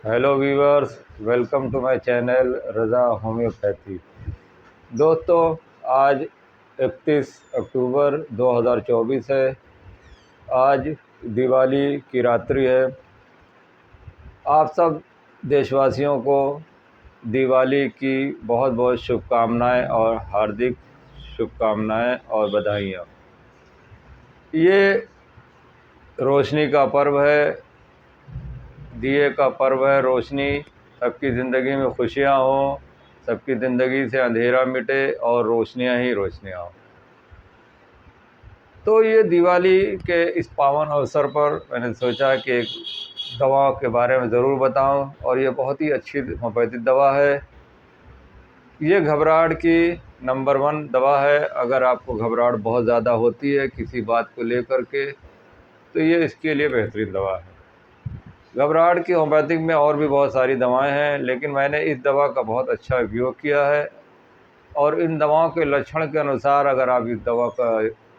Hello viewers, welcome to my channel Raza homoeopathy. दोस्तों, आज 31 अक्टूबर 2024 है। आज दिवाली की रात्रि है। आप सब देशवासियों को दिवाली की बहुत बहुत शुभकामनाएं और हार्दिक शुभकामनाएं और बधाइयाँ। ये रोशनी का पर्व है, दिए का पर्व है। रोशनी, सबकी ज़िंदगी में खुशियाँ हों, सबकी ज़िंदगी से अंधेरा मिटे और रोशनियाँ ही रोशनियाँ हों। तो ये दिवाली के इस पावन अवसर पर मैंने सोचा कि एक दवा के बारे में ज़रूर बताऊं, और ये बहुत ही अच्छी होम्योपैथिक दवा है। ये घबराहट की नंबर 1 दवा है। अगर आपको घबराहट बहुत ज़्यादा होती है किसी बात को लेकर के, तो ये इसके लिए बेहतरीन दवा है। घबराहट की होम्योपैथिक में और भी बहुत सारी दवाएं हैं, लेकिन मैंने इस दवा का बहुत अच्छा उपयोग किया है। और इन दवाओं के लक्षण के अनुसार अगर आप इस दवा का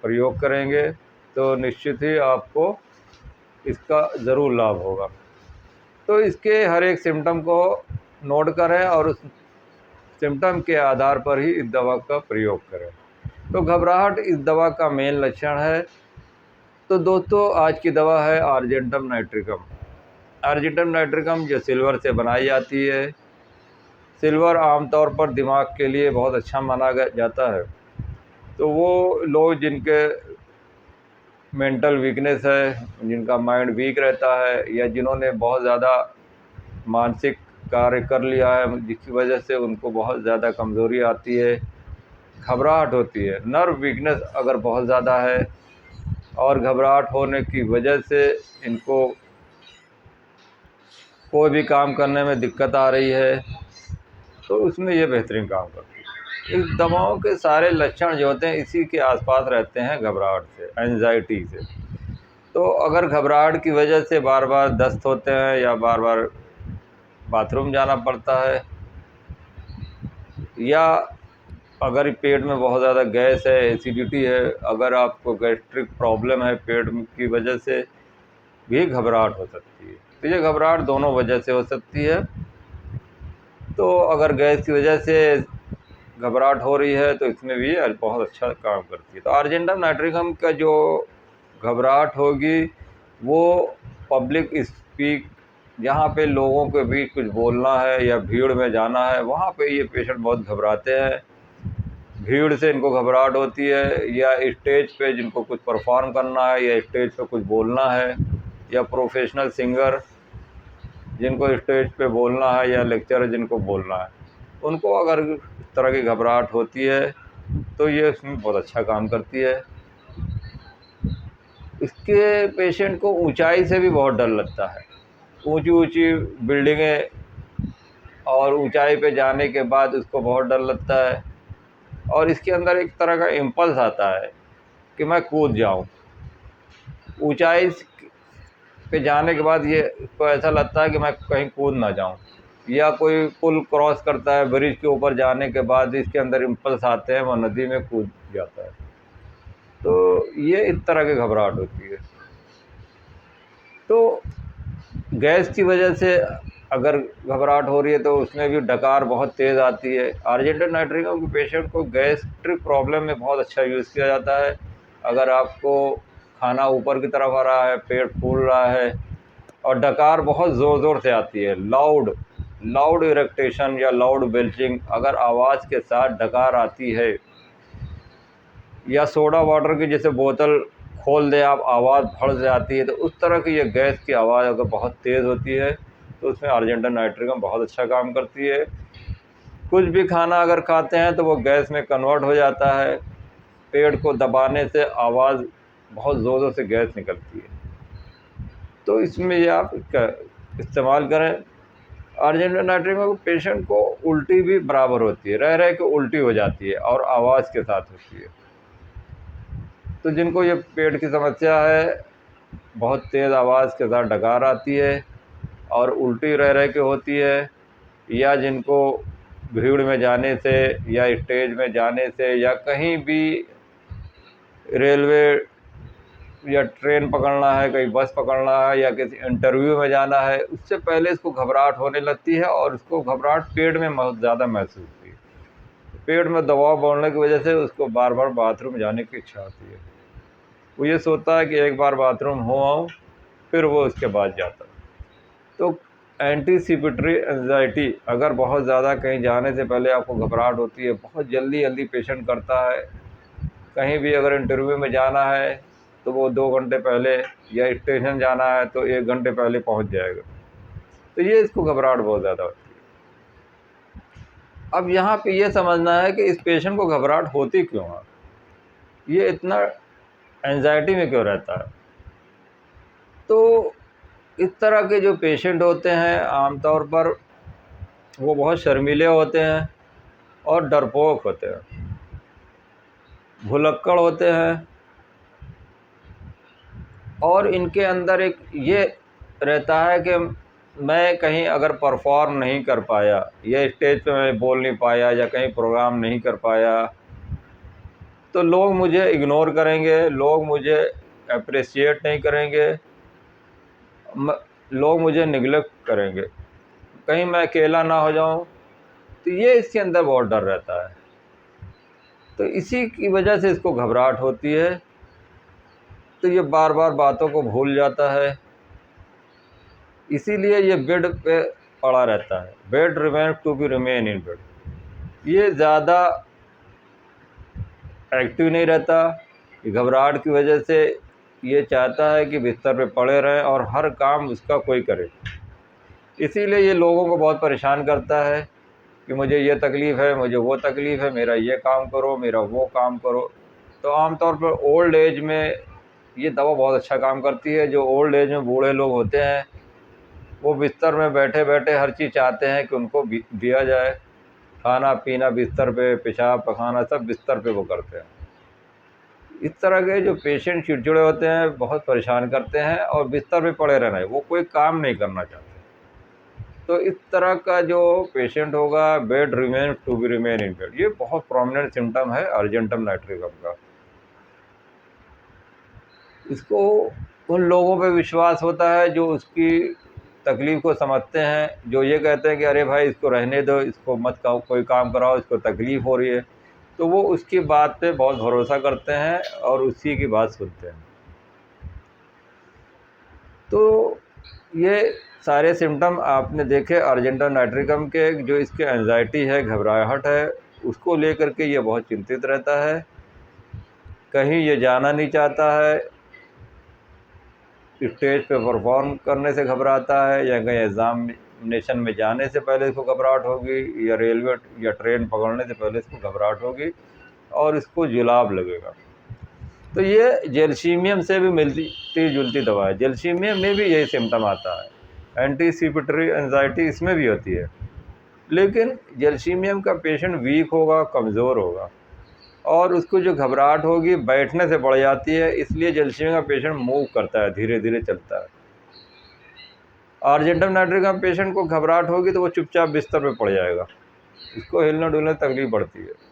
प्रयोग करेंगे तो निश्चित ही आपको इसका ज़रूर लाभ होगा। तो इसके हर एक सिम्टम को नोट करें और उस सिम्टम के आधार पर ही इस दवा का प्रयोग करें। तो घबराहट इस दवा का मेन लक्षण है। तो दोस्तों, आज की दवा है आर्जेंटम नाइट्रिकम। आर्जेंटम नाइट्रिकम जो सिल्वर से बनाई जाती है। सिल्वर आमतौर पर दिमाग के लिए बहुत अच्छा माना जाता है। तो वो लोग जिनके मेंटल वीकनेस है, जिनका माइंड वीक रहता है, या जिन्होंने बहुत ज़्यादा मानसिक कार्य कर लिया है जिसकी वजह से उनको बहुत ज़्यादा कमज़ोरी आती है, घबराहट होती है, नर्व वीकनेस अगर बहुत ज़्यादा है और घबराहट होने की वजह से इनको कोई भी काम करने में दिक्कत आ रही है, तो उसमें ये बेहतरीन काम करती है। इस दवाओं के सारे लक्षण जो होते हैं इसी के आसपास रहते हैं, घबराहट से, एंजाइटी से। तो अगर घबराहट की वजह से बार बार दस्त होते हैं या बार बार बाथरूम जाना पड़ता है, या अगर पेट में बहुत ज़्यादा गैस है, एसिडिटी है, अगर आपको गैस्ट्रिक प्रॉब्लम है, पेट की वजह से भी घबराहट हो सकती है। तो ये घबराहट दोनों वजह से हो सकती है। तो अगर गैस की वजह से घबराहट हो रही है तो इसमें भी बहुत अच्छा काम करती है। तो आर्जेंटम नाइट्रिकम का जो घबराहट होगी वो पब्लिक स्पीक, जहाँ पे लोगों के बीच कुछ बोलना है या भीड़ में जाना है, वहाँ पे ये पेशेंट बहुत घबराते हैं। भीड़ से इनको घबराहट होती है, या स्टेज पे जिनको कुछ परफॉर्म करना है या स्टेज पे कुछ बोलना है, या प्रोफेशनल सिंगर जिनको स्टेज पे बोलना है, या लेक्चरर जिनको बोलना है, उनको अगर इस तरह की घबराहट होती है तो ये इसमें बहुत अच्छा काम करती है। इसके पेशेंट को ऊंचाई से भी बहुत डर लगता है। ऊंची ऊंची बिल्डिंगें और ऊंचाई पे जाने के बाद उसको बहुत डर लगता है, और इसके अंदर एक तरह का इम्पल्स आता है कि मैं कूद जाऊं। ऊंचाई पे जाने के बाद ये इसको ऐसा लगता है कि मैं कहीं कूद ना जाऊं, या कोई पुल क्रॉस करता है, ब्रिज के ऊपर जाने के बाद इसके अंदर इम्पल्स आते हैं, वो नदी में कूद जाता है। तो ये इस तरह की घबराहट होती है। तो गैस की वजह से अगर घबराहट हो रही है तो उसमें भी डकार बहुत तेज़ आती है। आर्जेंटम नाइट्रिकम के पेशेंट को गैस्ट्रिक प्रॉब्लम में बहुत अच्छा यूज़ किया जाता है। अगर आपको खाना ऊपर की तरफ आ रहा है, पेट फूल रहा है और डकार बहुत ज़ोर ज़ोर से आती है, लाउड लाउड इरेक्टेशन या लाउड बेल्चिंग, अगर आवाज़ के साथ डकार आती है, या सोडा वाटर की जैसे बोतल खोल दें आप, आवाज़ फड़ से आती है, तो उस तरह की ये गैस की आवाज़ अगर बहुत तेज़ होती है तो उसमें आर्जेंटम नाइट्रिकम बहुत अच्छा काम करती है। कुछ भी खाना अगर खाते हैं तो वो गैस में कन्वर्ट हो जाता है। पेट को दबाने से आवाज़ बहुत ज़ोरों से गैस निकलती है। तो इसमें ये आप इसका इस्तेमाल करें। आर्जेंटम नाइट्रिकम पेशेंट को उल्टी भी बराबर होती है, रह रह के उल्टी हो जाती है और आवाज़ के साथ होती है। तो जिनको ये पेट की समस्या है, बहुत तेज़ आवाज़ के साथ डकार आती है और उल्टी रह रह के होती है, या जिनको भीड़ में जाने से या स्टेज में जाने से या कहीं भी रेलवे या ट्रेन पकड़ना है, कहीं बस पकड़ना है या किसी इंटरव्यू में जाना है, उससे पहले इसको घबराहट होने लगती है और उसको घबराहट पेट में बहुत ज़्यादा महसूस होती है। पेट में दबाव बढ़ने की वजह से उसको बार बार बाथरूम जाने की इच्छा होती है। वो ये सोचता है कि एक बार बाथरूम हो आऊँ, फिर वो उसके बाद जाता है। तो एंटीसिपेटरी एंजाइटी, अगर बहुत ज़्यादा कहीं जाने से पहले आपको घबराहट होती है, बहुत जल्दी जल्दी पेशेंट करता है, कहीं भी अगर इंटरव्यू में जाना है तो वो 2 घंटे पहले, या स्टेशन जाना है तो 1 घंटे पहले पहुंच जाएगा, तो ये इसको घबराहट बहुत ज़्यादा होती है। अब यहाँ पे ये समझना है कि इस पेशेंट को घबराहट होती क्यों है, ये इतना एंजाइटी में क्यों रहता है। तो इस तरह के जो पेशेंट होते हैं आमतौर पर वो बहुत शर्मीले होते हैं और डरपोक होते हैं, भुलक्कड़ होते हैं, और इनके अंदर एक ये रहता है कि मैं कहीं अगर परफॉर्म नहीं कर पाया, या स्टेज पे मैं बोल नहीं पाया, या कहीं प्रोग्राम नहीं कर पाया, तो लोग मुझे इग्नोर करेंगे, लोग मुझे अप्रिशिएट नहीं करेंगे, लोग मुझे निगलेक्ट करेंगे, कहीं मैं अकेला ना हो जाऊं, तो ये इसके अंदर बहुत डर रहता है। तो इसी की वजह से इसको घबराहट होती है। तो ये बार बार बातों को भूल जाता है, इसीलिए ये बेड पे पड़ा रहता है। Bed remain to be remain in bed. ये ज़्यादा एक्टिव नहीं रहता, घबराहट की वजह से ये चाहता है कि बिस्तर पे पड़े रहें और हर काम उसका कोई करे। इसीलिए ये लोगों को बहुत परेशान करता है कि मुझे ये तकलीफ़ है, मुझे वो तकलीफ़ है, मेरा ये काम करो, मेरा वो काम करो। तो आमतौर पर ओल्ड एज में ये दवा बहुत अच्छा काम करती है। जो ओल्ड एज में बूढ़े लोग होते हैं, वो बिस्तर में बैठे बैठे हर चीज़ चाहते हैं कि उनको दिया जाए, खाना पीना बिस्तर पे, पेशाब पखाना सब बिस्तर पे वो करते हैं। इस तरह के जो पेशेंट चिड़चिड़े होते हैं, बहुत परेशान करते हैं और बिस्तर पे पड़े रहना है, वो कोई काम नहीं करना चाहते। तो इस तरह का जो पेशेंट होगा, bed remain to be remain in bed, ये बहुत प्रोमिनेंट सिम्टम है अर्जेंटम नाइट्रिकम का। इसको उन लोगों पे विश्वास होता है जो उसकी तकलीफ़ को समझते हैं, जो ये कहते हैं कि अरे भाई इसको रहने दो, इसको मत कोई काम कराओ, इसको तकलीफ़ हो रही है, तो वो उसकी बात पे बहुत भरोसा करते हैं और उसी की बात सुनते हैं। तो ये सारे सिम्टम आपने देखे अर्जेंटम नाइट्रिकम के। जो इसके एंजाइटी है, घबराहट है, उसको लेकर के ये बहुत चिंतित रहता है, कहीं ये जाना नहीं चाहता है, स्टेज पे परफॉर्म करने से घबराता है, या कहीं एग्ज़ामिनेशन में जाने से पहले इसको घबराहट होगी, या रेलवे या ट्रेन पकड़ने से पहले इसको घबराहट होगी और इसको जुलाब लगेगा। तो ये जेलसीमियम से भी मिलती जुलती दवा है। जेलसीमियम में भी यही सिम्टम आता है, एंटीसिपेटरी एंजाइटी इसमें भी होती है, लेकिन जेलसीमियम का पेशेंट वीक होगा, कमज़ोर होगा, और उसको जो घबराहट होगी बैठने से बढ़ जाती है, इसलिए जेलसीमियम का पेशेंट मूव करता है, धीरे धीरे चलता है। अर्जेंटम नाइट्रिकम पेशेंट को घबराहट होगी तो वो चुपचाप बिस्तर पे पड़ जाएगा, इसको हिलने डुलने तकलीफ बढ़ती है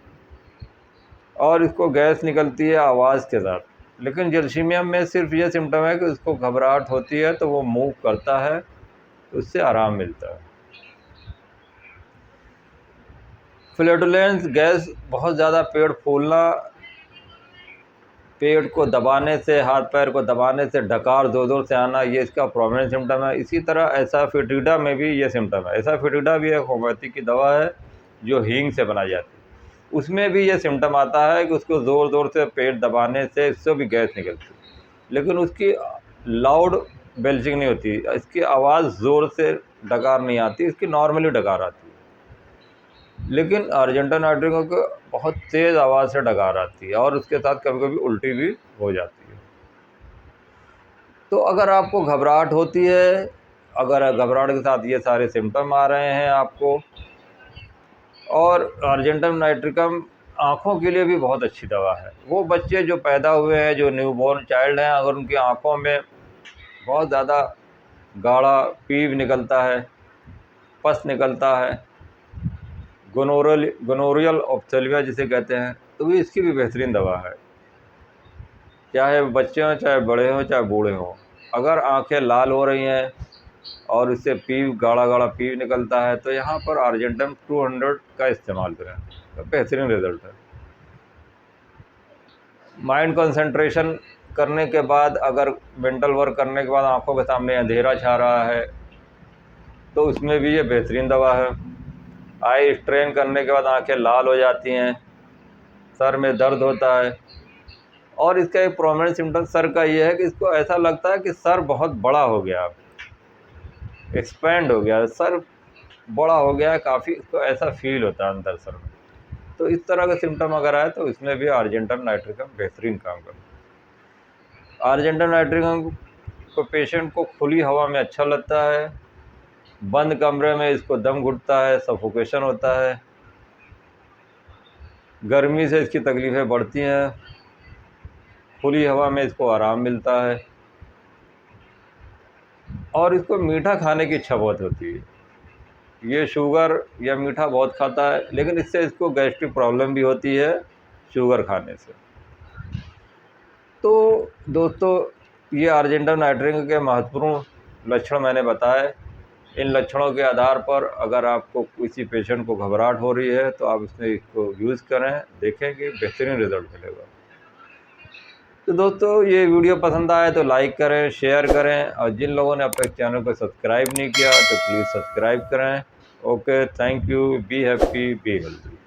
और इसको गैस निकलती है आवाज़ के साथ। लेकिन जेलसीमियम में सिर्फ ये सिम्टम है कि उसको घबराहट होती है तो वो मूव करता है, तो उससे आराम मिलता है। फ्लैटुलेंस, गैस, बहुत ज़्यादा पेट फूलना, पेट को दबाने से, हाथ पैर को दबाने से डकार ज़ोर ज़ोर से आना, ये इसका प्रोमिनेंट सिम्टम है। इसी तरह एसाफेटिडा में भी ये सिम्टम है। एसाफेटिडा भी एक होम्योपैथी की दवा है जो हींग से बनाई जाती है। उसमें भी ये सिम्टम आता है कि उसको ज़ोर ज़ोर से पेट दबाने से इससे भी गैस निकलती है, लेकिन उसकी लाउड बेल्चिंग नहीं होती, इसकी आवाज़ ज़ोर से डकार नहीं आती, इसकी नॉर्मली डकार आती है। लेकिन अर्जेंटम नाइट्रिकम को बहुत तेज़ आवाज़ से डकार आती है और उसके साथ कभी कभी उल्टी भी हो जाती है। तो अगर आपको घबराहट होती है, अगर घबराहट के साथ ये सारे सिम्टम आ रहे हैं आपको, और अर्जेंटम नाइट्रिकम आँखों के लिए भी बहुत अच्छी दवा है। वो बच्चे जो पैदा हुए हैं, जो न्यूबॉर्न चाइल्ड हैं, अगर उनकी आँखों में बहुत ज़्यादा गाढ़ा पीव निकलता है, पस निकलता है, गोनोरियल ऑप्थेल्मिया जिसे कहते हैं, तो भी इसकी भी बेहतरीन दवा है। चाहे बच्चे हों, चाहे बड़े हों, चाहे बूढ़े हों। अगर आंखें लाल हो रही हैं और इससे पीव गाढ़ा गाढ़ा पीव निकलता है तो यहाँ पर आर्जेंटम 200 का इस्तेमाल करें, तो बेहतरीन रिज़ल्ट है। माइंड कंसंट्रेशन करने के बाद, अगर मेंटल वर्क करने के बाद आंखों के सामने अंधेरा छा रहा है तो उसमें भी ये बेहतरीन दवा है। आई स्ट्रेन करने के बाद आंखें लाल हो जाती हैं, सर में दर्द होता है, और इसका एक प्रोमिनेंट सिम्टम सर का ये है कि इसको ऐसा लगता है कि सर बहुत बड़ा हो गया, एक्सपेंड हो गया, सर बड़ा हो गया है काफ़ी, इसको ऐसा फील होता है अंदर सर में। तो इस तरह का सिम्टम अगर आए तो इसमें भी आर्जेंटम नाइट्रिकम बेहतरीन काम करता है। आर्जेंटम नाइट्रिकम को पेशेंट को खुली हवा में अच्छा लगता है, बंद कमरे में इसको दम घुटता है, सफोकेशन होता है, गर्मी से इसकी तकलीफ़ें बढ़ती हैं, खुली हवा में इसको आराम मिलता है, और इसको मीठा खाने की इच्छा बहुत होती है। ये शुगर या मीठा बहुत खाता है, लेकिन इससे इसको गैस्ट्रिक प्रॉब्लम भी होती है शुगर खाने से। तो दोस्तों, ये आर्जेंटम नाइट्रिकम के महत्वपूर्ण लक्षण मैंने बताए। इन लक्षणों के आधार पर अगर आपको किसी पेशेंट को घबराहट हो रही है तो आप इसको यूज़ करें, देखें कि बेहतरीन रिज़ल्ट मिलेगा। तो दोस्तों, ये वीडियो पसंद आए तो लाइक करें, शेयर करें, और जिन लोगों ने अब तक चैनल को सब्सक्राइब नहीं किया तो प्लीज़ सब्सक्राइब करें। Okay, thank you, be happy, be healthy.